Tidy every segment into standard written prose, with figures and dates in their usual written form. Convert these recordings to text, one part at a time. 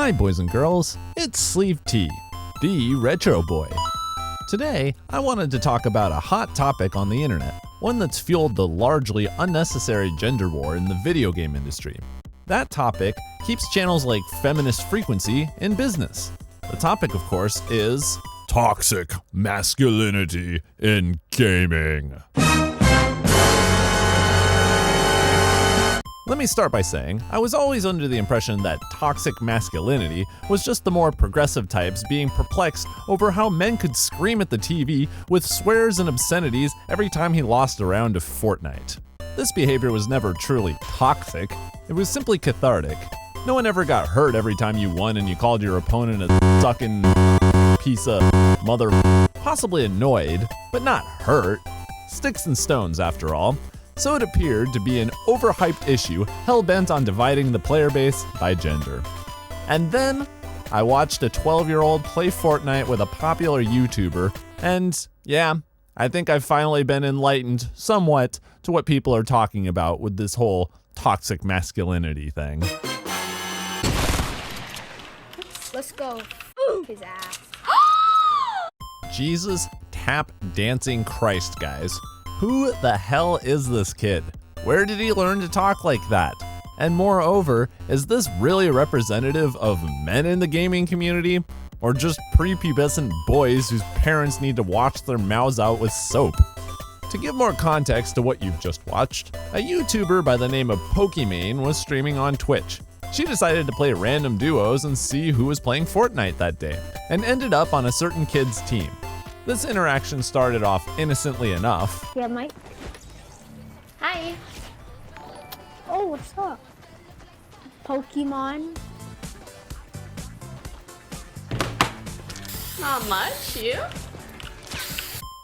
Hi boys and girls, it's Sleeve T, the Retro Boy. Today, I wanted to talk about a hot topic on the internet, one that's fueled the largely unnecessary gender war in the video game industry. That topic keeps channels like Feminist Frequency in business. The topic, of course, is toxic masculinity in gaming. Let me start by saying, I was always under the impression that toxic masculinity was just the more progressive types being perplexed over how men could scream at the TV with swears and obscenities every time he lost a round of Fortnite. This behavior was never truly toxic, it was simply cathartic. No one ever got hurt every time you won and you called your opponent a sucking piece of mother, possibly annoyed, but not hurt. Sticks and stones, after all. So it appeared to be an overhyped issue hell-bent on dividing the player base by gender. And then, I watched a 12-year-old play Fortnite with a popular YouTuber, and yeah, I think I've finally been enlightened somewhat to what people are talking about with this whole toxic masculinity thing. Let's go. His ass. Jesus tap dancing Christ, guys. Who the hell is this kid? Where did he learn to talk like that? And moreover, is this really representative of men in the gaming community? Or just prepubescent boys whose parents need to wash their mouths out with soap? To give more context to what you've just watched, a YouTuber by the name of Pokimane was streaming on Twitch. She decided to play random duos and see who was playing Fortnite that day, and ended up on a certain kid's team. This interaction started off innocently enough. Yeah, Mike. Hi. Oh, what's up? Pokimane. Not much, you?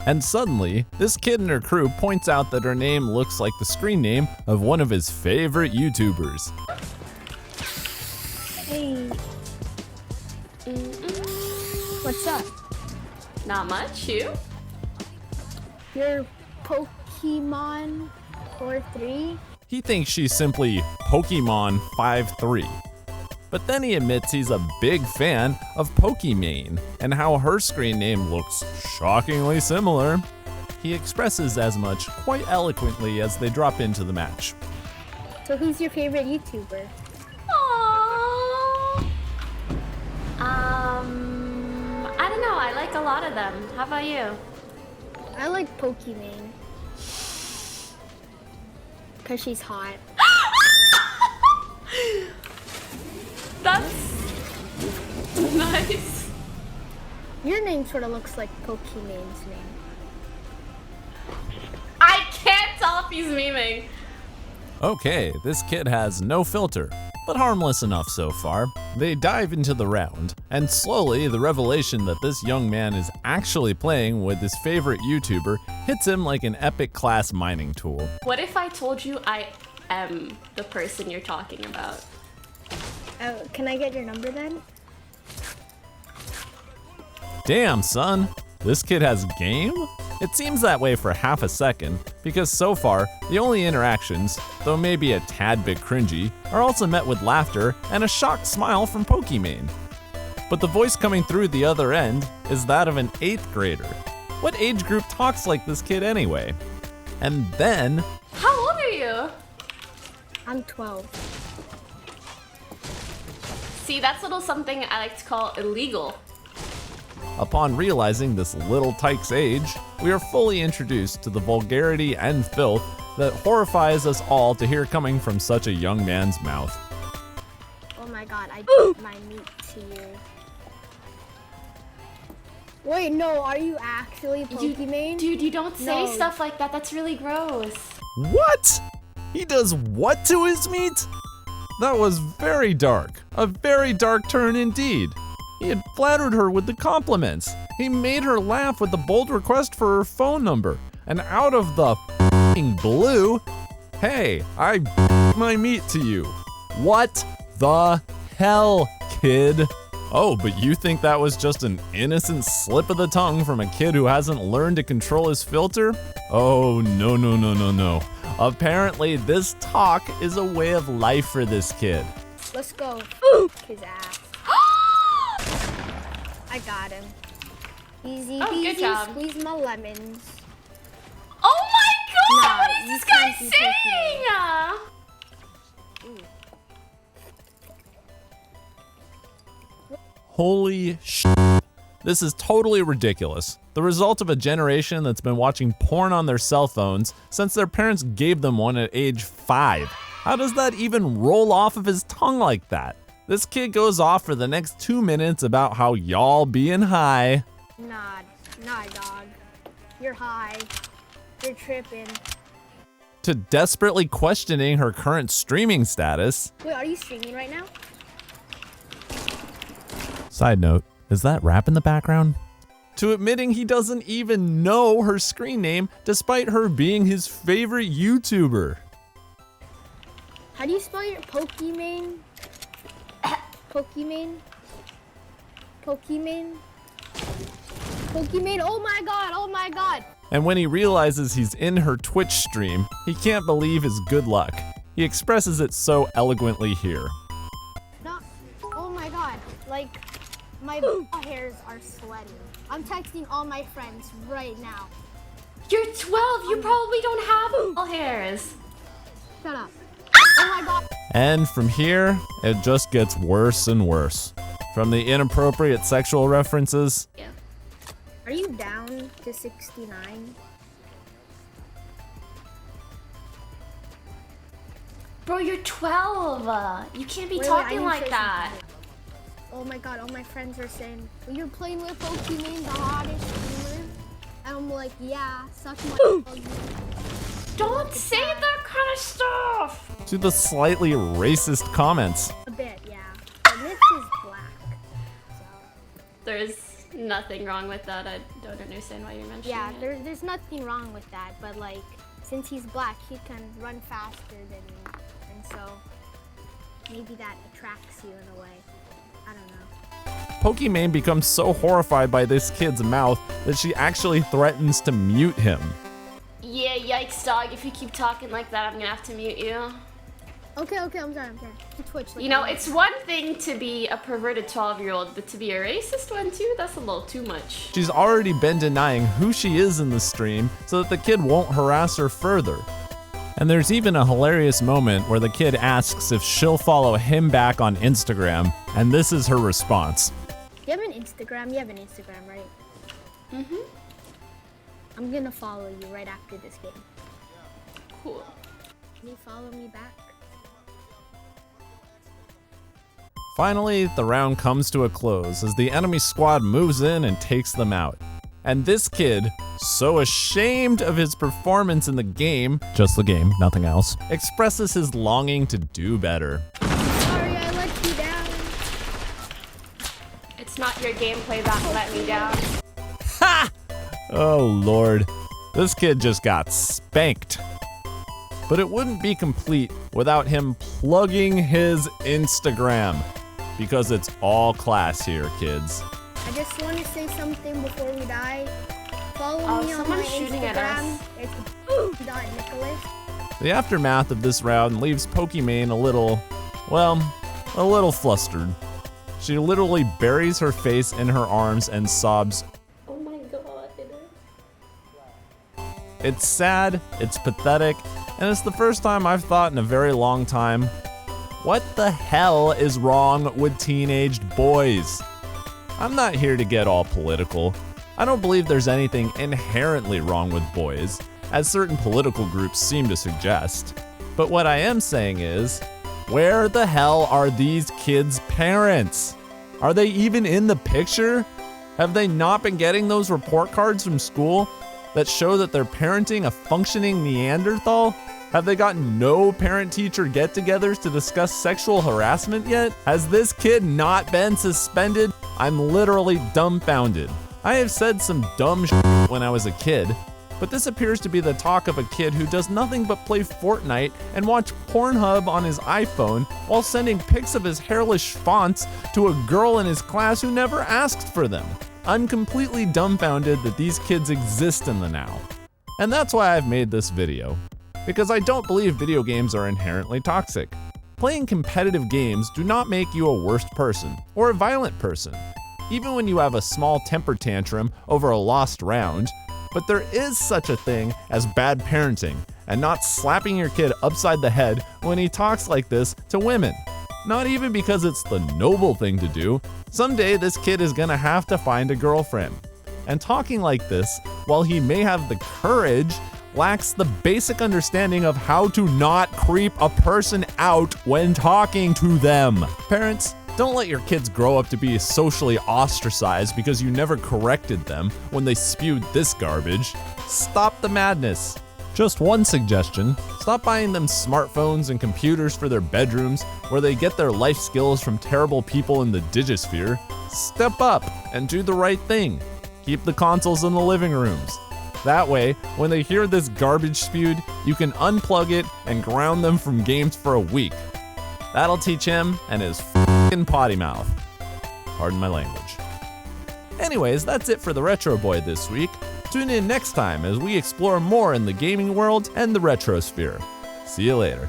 And suddenly, this kid and her crew points out that her name looks like the screen name of one of his favorite YouTubers. Hey. What's up? Not much, you? You're Pokimane 43? He thinks she's simply Pokimane 53. But then he admits he's a big fan of Pokimane and how her screen name looks shockingly similar. He expresses as much quite eloquently as they drop into the match. So who's your favorite YouTuber? Aww. I don't know. I like a lot of them. How about you? I like Pokimane. Cause she's hot. That's nice. Your name sort of looks like Pokimane's name. I can't tell if he's memeing. Okay, this kid has no filter, but harmless enough so far. They dive into the round, and slowly the revelation that this young man is actually playing with his favorite YouTuber hits him like an epic class mining tool. What if I told you I am the person you're talking about? Can I get your number then? Damn, son, this kid has game? It seems that way for half a second, because so far, the only interactions, though maybe a tad bit cringy, are also met with laughter and a shocked smile from Pokimane. But the voice coming through the other end is that of an 8th grader. What age group talks like this kid anyway? And then... How old are you? I'm 12. See, that's a little something I like to call illegal. Upon realizing this little tyke's age, we are fully introduced to the vulgarity and filth that horrifies us all to hear coming from such a young man's mouth. Oh my god, I gave my meat to you. Wait, no, are you actually Pokimane? Dude, you don't say No. stuff like that. That's really gross. What? He does what to his meat? That was very dark. A very dark turn indeed. He had flattered her with the compliments. He made her laugh with the bold request for her phone number. And out of the f***ing blue, hey, I my meat to you. What the hell, kid? Oh, but you think that was just an innocent slip of the tongue from a kid who hasn't learned to control his filter? Oh, no, no, no, no, no. Apparently, this talk is a way of life for this kid. Let's go. His ass. I got him. Easy Oh, good peasy, job. squeeze my lemons. Oh my god! Nah, What is you this guy can't be saying? Holy sh! This is totally ridiculous. The result of a generation that's been watching porn on their cell phones since their parents gave them one at age 5. How does that even roll off of his tongue like that? This kid goes off for the next 2 minutes about how y'all being high. Nah, dog. You're high. You're tripping. To desperately questioning her current streaming status. Wait, are you streaming right now? Side note, is that rap in the background? To admitting he doesn't even know her screen name despite her being his favorite YouTuber. How do you spell your Pokimane? Pokimane? Pokimane? Pokimane, oh my god! And when he realizes he's in her Twitch stream, he can't believe his good luck. He expresses it so eloquently here. No, oh my god, like, my hairs are sweaty. I'm texting all my friends right now. You're 12, you probably don't have ball hairs. Shut up. Oh my god. And from here, it just gets worse and worse. From the inappropriate sexual references. Yeah. Are you down to 69? Bro, you're 12. You can't be Wait, I talking need to like say that. something. Oh my god, all my friends are saying, well, you're playing with Pokimane, the hottest streamer. And I'm like, yeah, suck my Don't say that kind of stuff. To the slightly racist comments. A bit, yeah. But Mitch is black. So There's nothing wrong with that. I don't understand why you're mentioning yeah, it. there's nothing wrong with that, but like, since he's black, he can run faster than me. And so maybe that attracts you in a way. I don't know. Pokimane becomes so horrified by this kid's mouth that she actually threatens to mute him. Yeah, yikes, dog. If you keep talking like that, I'm gonna have to mute you. Okay, I'm sorry. To Twitch. Like, You know, it's one thing to be a perverted 12-year-old, but to be a racist one too, that's a little too much. She's already been denying who she is in the stream so that the kid won't harass her further. And there's even a hilarious moment where the kid asks if she'll follow him back on Instagram, and this is her response. You have an Instagram? You have an Instagram, right? Mm-hmm. I'm gonna follow you right after this game. Cool. Can you follow me back? Finally, the round comes to a close as the enemy squad moves in and takes them out. And this kid, so ashamed of his performance in the game, just the game, nothing else, expresses his longing to do better. Sorry, I let you down. It's not your gameplay that let me down. Ha! Oh lord, this kid just got spanked. But it wouldn't be complete without him plugging his Instagram. Because it's all class here, kids. I just want to say something before we die. Follow me on my someone's shooting at Instagram. us. It's .Nicholas. The aftermath of this round leaves Pokimane a little flustered. She literally buries her face in her arms and sobs. Oh my god. It's sad, it's pathetic, and it's the first time I've thought in a very long time, what the hell is wrong with teenaged boys? I'm not here to get all political. I don't believe there's anything inherently wrong with boys, as certain political groups seem to suggest. But what I am saying is, where the hell are these kids' parents? Are they even in the picture? Have they not been getting those report cards from school that show that they're parenting a functioning Neanderthal? Have they gotten no parent-teacher get-togethers to discuss sexual harassment yet? Has this kid not been suspended? I'm literally dumbfounded. I have said some dumb shit when I was a kid, but this appears to be the talk of a kid who does nothing but play Fortnite and watch Pornhub on his iPhone while sending pics of his hairless fonts to a girl in his class who never asked for them. I'm completely dumbfounded that these kids exist in the now. And that's why I've made this video. Because I don't believe video games are inherently toxic. Playing competitive games do not make you a worse person or a violent person. even when you have a small temper tantrum over a lost round. But there is such a thing as bad parenting, and not slapping your kid upside the head when he talks like this to women. Not even because it's the noble thing to do. Someday this kid is gonna have to find a girlfriend. And talking like this, while he may have the courage, lacks the basic understanding of how to not creep a person out when talking to them. Parents, don't let your kids grow up to be socially ostracized because you never corrected them when they spewed this garbage. Stop the madness. Just one suggestion, stop buying them smartphones and computers for their bedrooms where they get their life skills from terrible people in the digisphere. Step up and do the right thing. Keep the consoles in the living rooms. That way, when they hear this garbage spewed, you can unplug it and ground them from games for a week. That'll teach him and his f***ing potty mouth. Pardon my language. Anyways, that's it for the Retro Boy this week. Tune in next time as we explore more in the gaming world and the retrosphere. See you later.